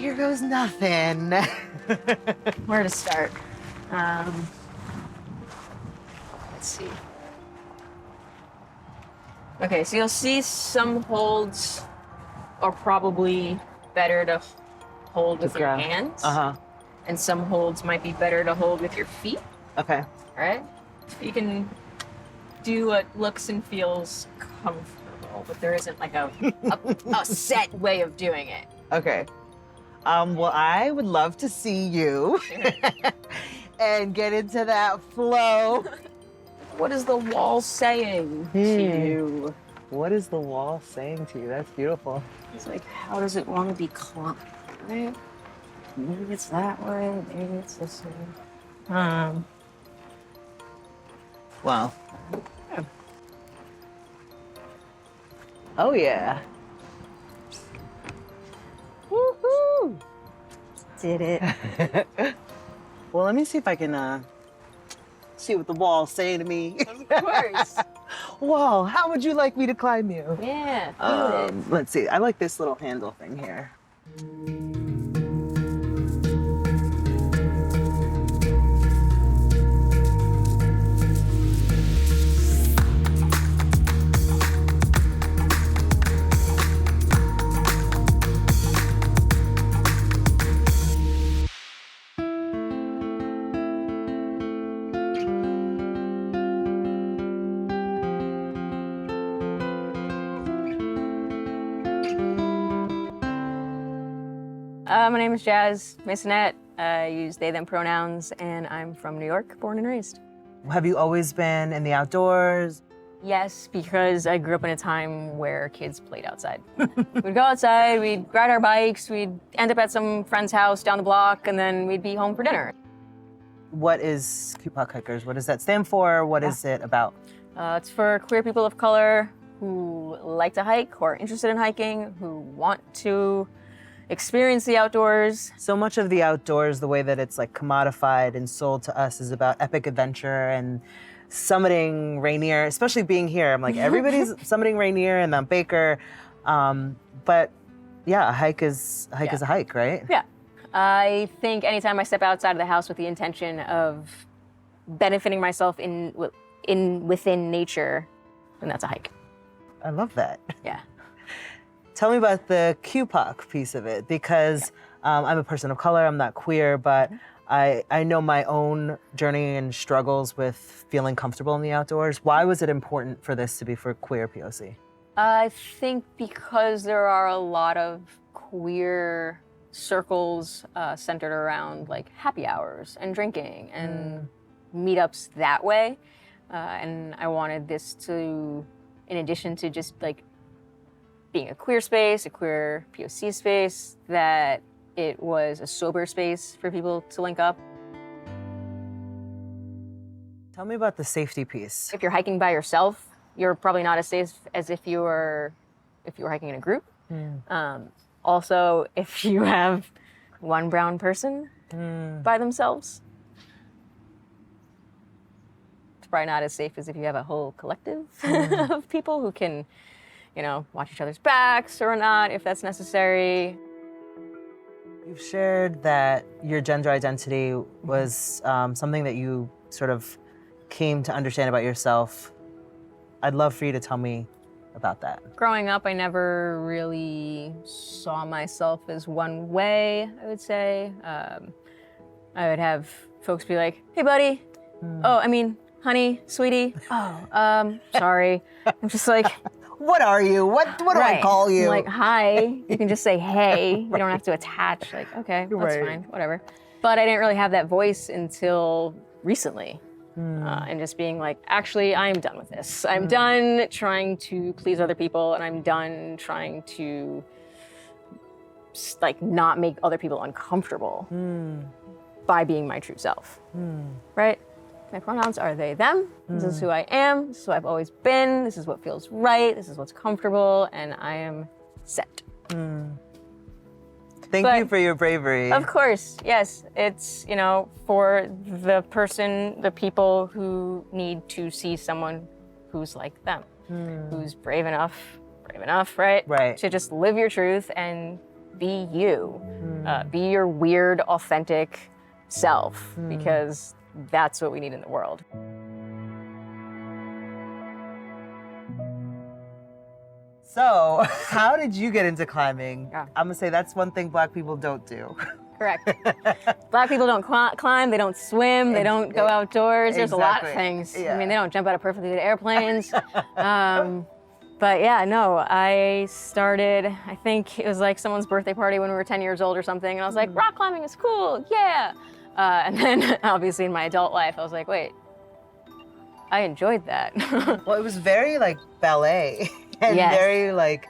here goes nothing. Where to start? Let's see. Okay, so you'll see some holds are probably better to hold with your hands. And some holds might be better to hold with your feet. Okay. All right? You can do what looks and feels comfortable, but there isn't like a set way of doing it. Okay. Well, I would love to see you and get into that flow. What is the wall saying to you? What is the wall saying to you? That's beautiful. It's like, how does it want to be climbed, right? Maybe it's that way, maybe it's this way. Wow. Oh, yeah. Woohoo! Did it. Well, let me see if I can see what the wall's saying to me. Of course. Wall, how would you like me to climb you? Yeah, feel it. Let's see. I like this little handle thing here. My name is Jas Maisonet. I use they, them pronouns, and I'm from New York, born and raised. Have you always been in the outdoors? Yes, because I grew up in a time where kids played outside. We'd go outside, we'd ride our bikes, we'd end up at some friend's house down the block, and then we'd be home for dinner. What is QPOC Hikers? What does that stand for? What is it about? It's for queer people of color who like to hike, who are interested in hiking, who want to experience the outdoors. So much of the outdoors, the way that it's like commodified and sold to us, is about epic adventure and summiting Rainier, especially being here. I'm like, everybody's summiting Rainier and Mount Baker. But yeah, a hike is a hike, right? Yeah. I think anytime I step outside of the house with the intention of benefiting myself within nature, then that's a hike. I love that. Yeah. Tell me about the QPOC piece of it, because I'm a person of color, I'm not queer, but I know my own journey and struggles with feeling comfortable in the outdoors. Why was it important for this to be for queer POC? I think because there are a lot of queer circles centered around like happy hours and drinking and meetups that way. And I wanted this to, in addition to just like being a queer space, a queer POC space, that it was a sober space for people to link up. Tell me about the safety piece. If you're hiking by yourself, you're probably not as safe as if you were hiking in a group. Also, if you have one brown person by themselves, it's probably not as safe as if you have a whole collective of people who can, you know, watch each other's backs or not, if that's necessary. You've shared that your gender identity was something that you sort of came to understand about yourself. I'd love for you to tell me about that. Growing up, I never really saw myself as one way, I would say. I would have folks be like, hey, buddy. Oh, I mean, honey, sweetie. Oh, sorry. I'm just like, what are you? What do I call you? I'm like, hi. You can just say, hey. You don't have to attach. Like, okay, that's fine, whatever. But I didn't really have that voice until recently. And just being like, actually, I'm done with this. I'm done trying to please other people, and I'm done trying to like not make other people uncomfortable by being my true self, right? My pronouns are they, them. This is who I am. This is who I've always been. This is what feels right. This is what's comfortable, and I am set. Thank you for your bravery. Of course, yes. It's, you know, for the people who need to see someone who's like them, who's brave enough, right? Right. To just live your truth and be you. Be your weird, authentic self, because that's what we need in the world. So, how did you get into climbing? I'm gonna say that's one thing Black people don't do. Correct. Black people don't climb, they don't swim, they don't go outdoors. There's a lot of things. Yeah. I mean, they don't jump out of perfectly good airplanes. But yeah, no, I started, I think it was like someone's birthday party when we were 10 years old or something, and I was like, rock climbing is cool, yeah. And then obviously in my adult life, I was like, wait, I enjoyed that. Well, it was very like ballet and very like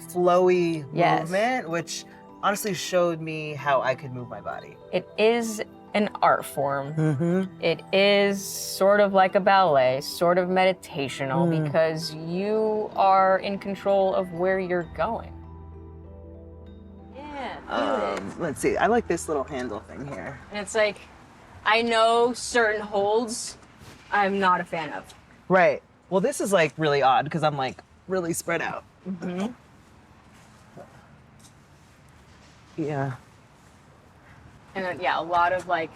flowy movement, which honestly showed me how I could move my body. It is an art form. It is sort of like a ballet, sort of meditational, because you are in control of where you're going. Yeah. Let's see. I like this little handle thing here. And it's like, I know certain holds I'm not a fan of. Right. Well, this is like really odd because I'm like really spread out. Yeah. And then, yeah, a lot of like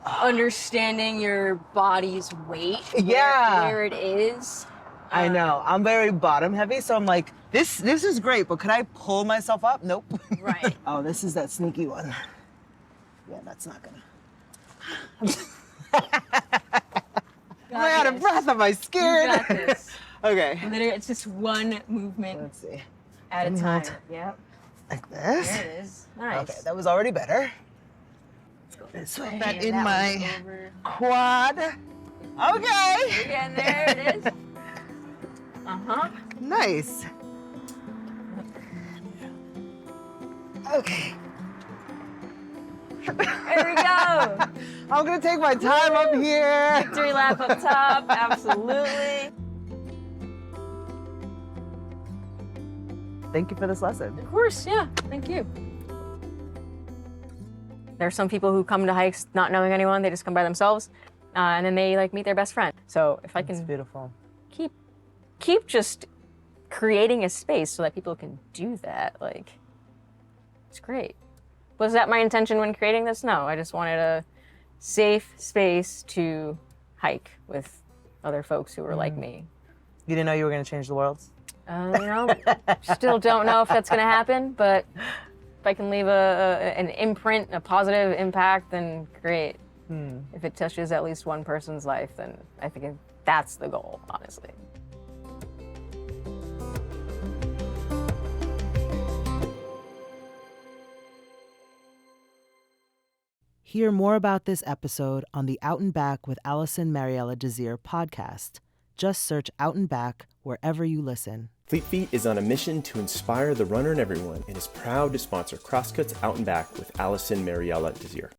understanding your body's weight, where it is. I know. I'm very bottom heavy, so I'm like, this is great, but could I pull myself up? Nope. Right. Oh, this is that sneaky one. Yeah, that's not gonna. I'm out of breath. Am I scared? You got this. Okay. Literally, it's just one movement Let's see. at a time. Yep. Like this. There it is. Nice. Okay, that was already better. Let's swap that in my quad. Okay. You're getting there. It is. Nice. Okay. There we go. I'm gonna take my time up here. Victory lap up top. Absolutely. Thank you for this lesson. Of course, yeah. Thank you. There's some people who come to hikes not knowing anyone. They just come by themselves, and then they like meet their best friend. So if I can, It's beautiful. keep just creating a space so that people can do that, like, it's great. Was that my intention when creating this? No, I just wanted a safe space to hike with other folks who were like me. You didn't know you were gonna change the world? Still don't know if that's gonna happen, but if I can leave an imprint, a positive impact, then great. If it touches at least one person's life, then I think that's the goal, honestly. Hear more about this episode on the Out and Back with Alison, Mariella, Désir podcast. Just search Out and Back wherever you listen. Fleet Feet is on a mission to inspire the runner in everyone and is proud to sponsor CrossCut's Out and Back with Alison, Mariella, Désir.